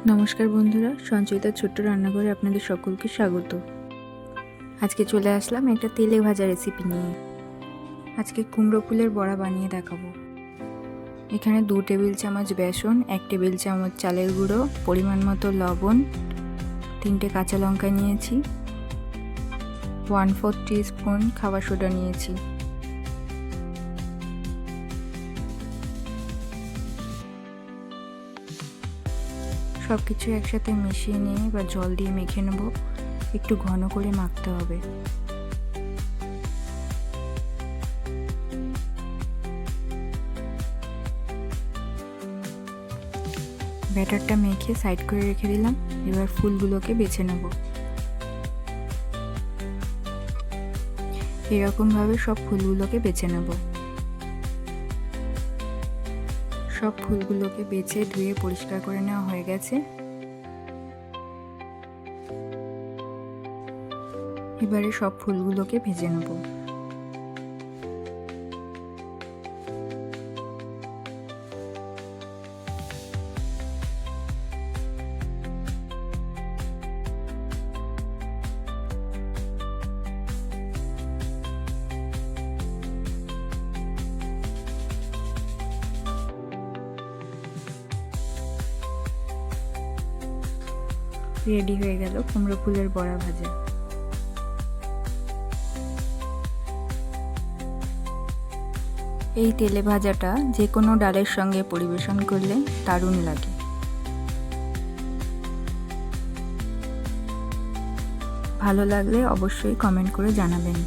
নমস্কার বন্ধুরা, সঞ্চয়িতার ছোট্ট রান্নাঘরে আপনাদের সকলকে স্বাগত। আজকে চলে আসলাম একটা তেলে ভাজা রেসিপি নিয়ে। আজকে কুমড়ো ফুলের বড়া বানিয়ে দেখাবো। এখানে 2 টেবিল চামচ বেসন, 1 টেবিল চামচ চালের গুঁড়ো, পরিমাণ মতো লবণ, 3টে কাঁচা লঙ্কা নিয়েছি, 1/4 টিস্পুন খাবার সোডা নিয়েছি। সব কিছু একসাথে মিশিয়ে নিয়ে বা জল দিয়ে মেখে নেব। একটু ঘন করে মাখতে হবে। ব্যাটারটা মেখে সাইড করে রেখে দিলাম। এবার ফুলগুলোকে বেছে নেব। এরকমভাবে সব ফুলগুলোকে বেছে নেব। সব ফুলগুলোকে বেছে ধুয়ে পরিষ্কার করে নেওয়া হয়ে গেছে। এবারে সব ফুলগুলোকে ভেজে নেব। রেডি হয়ে গেল কুমড়ো ফুলের বড়া ভাজা। এই তেলে ভাজাটা যে কোনো ডালের সঙ্গে পরিবেশন করলে দারুণ লাগে। ভালো লাগলে অবশ্যই কমেন্ট করে জানাবেন।